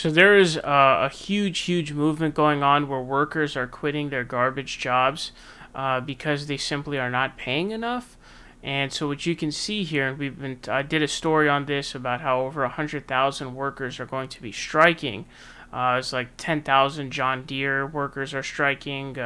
So there is a huge movement going on where workers are quitting their garbage jobs because they simply are not paying enough. And so what you can see here, and I did a story on this about how over 100,000 workers are going to be striking. It's like 10,000 John Deere workers are striking.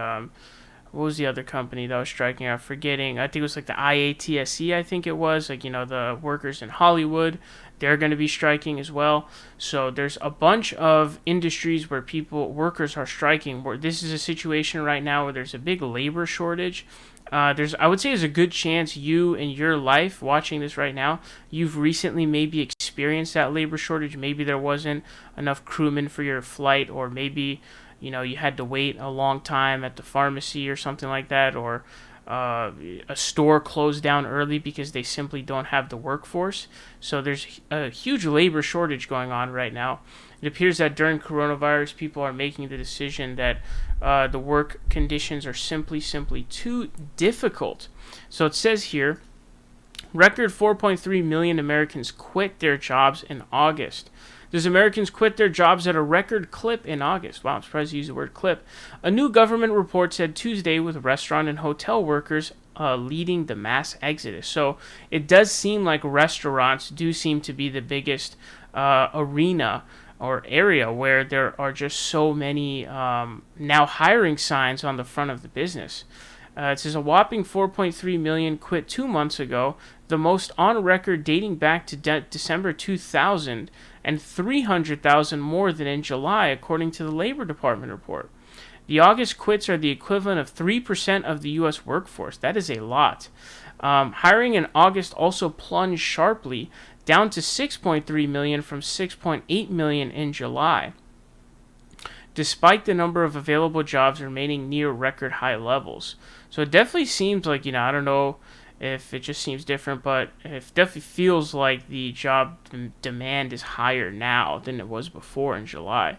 What was the other company that was striking? I'm forgetting. I think it was like the IATSE, I think it was. Like, the workers in Hollywood, they're going to be striking as well. So there's a bunch of industries where workers are striking. Where this is a situation right now where there's a big labor shortage. I would say there's a good chance you in your life watching this right now, you've recently maybe experienced that labor shortage. Maybe there wasn't enough crewmen for your flight, or maybe you had to wait a long time at the pharmacy or something like that, or a store closed down early because they simply don't have the workforce. So there's a huge labor shortage going on right now. It appears that during coronavirus, people are making the decision that the work conditions are simply too difficult. So it says here, record 4.3 million Americans quit their jobs in August. Those Americans quit their jobs at a record clip in August. Wow, I'm surprised you used the word clip. A new government report said Tuesday, with restaurant and hotel workers leading the mass exodus. So it does seem like restaurants do seem to be the biggest arena or area where there are just so many now hiring signs on the front of the business. It says a whopping 4.3 million quit 2 months ago, the most on record dating back to December 2000, and 300,000 more than in July, according to the Labor Department report. The August quits are the equivalent of 3% of the U.S. workforce. That is a lot. Hiring in August also plunged sharply, down to 6.3 million from 6.8 million in July, despite the number of available jobs remaining near record high levels. So it definitely seems like, I don't know if it just seems different, but it definitely feels like the job demand is higher now than it was before in July. It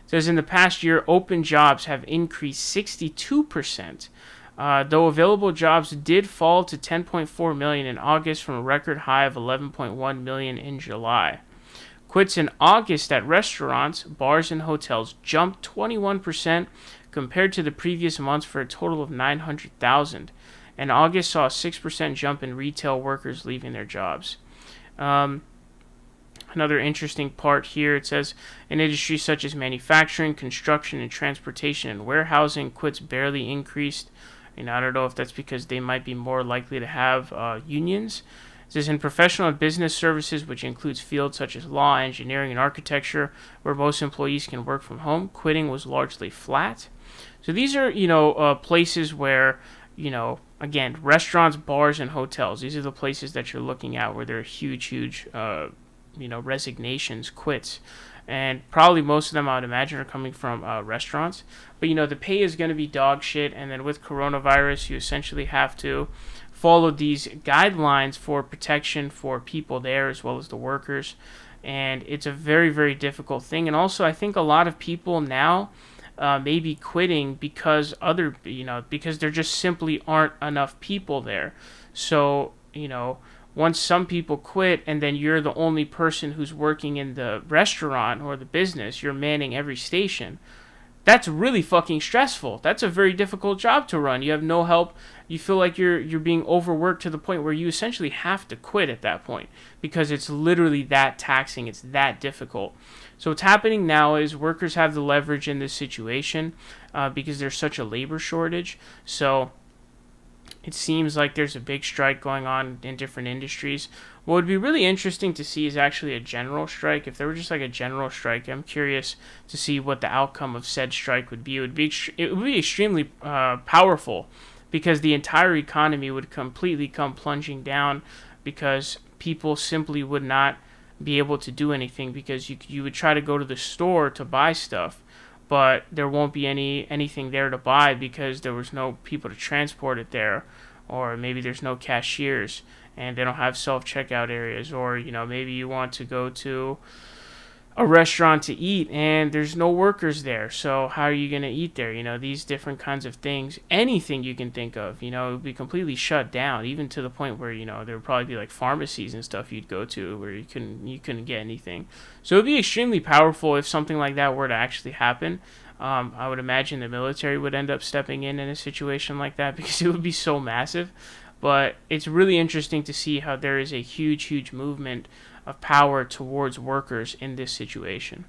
says in the past year, open jobs have increased 62%, though available jobs did fall to 10.4 million in August from a record high of 11.1 million in July. Quits in August at restaurants, bars, and hotels jumped 21% compared to the previous months for a total of 900,000. And August saw a 6% jump in retail workers leaving their jobs. Another interesting part here, it says, in industries such as manufacturing, construction, and transportation and warehousing, quits barely increased. I don't know if that's because they might be more likely to have unions. It says in professional and business services, which includes fields such as law, engineering, and architecture, where most employees can work from home, quitting was largely flat. So these are, places where, again, restaurants, bars, and hotels. These are the places that you're looking at where there are huge, resignations, quits. And probably most of them, I would imagine, are coming from restaurants. But, the pay is going to be dog shit. And then with coronavirus, you essentially have to follow these guidelines for protection for people there as well as the workers. And it's a very difficult thing. And also, I think a lot of people now may be quitting because because there just simply aren't enough people there. So, once some people quit and then you're the only person who's working in the restaurant or the business, you're manning every station. That's really fucking stressful. That's a very difficult job to run. You have no help. You feel like you're being overworked to the point where you essentially have to quit at that point because it's literally that taxing. It's that difficult. So what's happening now is workers have the leverage in this situation because there's such a labor shortage. So it seems like there's a big strike going on in different industries. What would be really interesting to see is actually a general strike. If there were just like a general strike, I'm curious to see what the outcome of said strike would be. It would be extremely powerful because the entire economy would completely come plunging down because people simply would not be able to do anything because you would try to go to the store to buy stuff, but there won't be anything there to buy because there was no people to transport it there, or maybe there's no cashiers and they don't have self-checkout areas, or maybe you want to go to a restaurant to eat and there's no workers there. So how are you going to eat there? These different kinds of things, anything you can think of, it would be completely shut down, even to the point where, there would probably be like pharmacies and stuff you'd go to where you couldn't get anything. So it would be extremely powerful if something like that were to actually happen. I would imagine the military would end up stepping in a situation like that because it would be so massive. But it's really interesting to see how there is a huge, huge movement of power towards workers in this situation.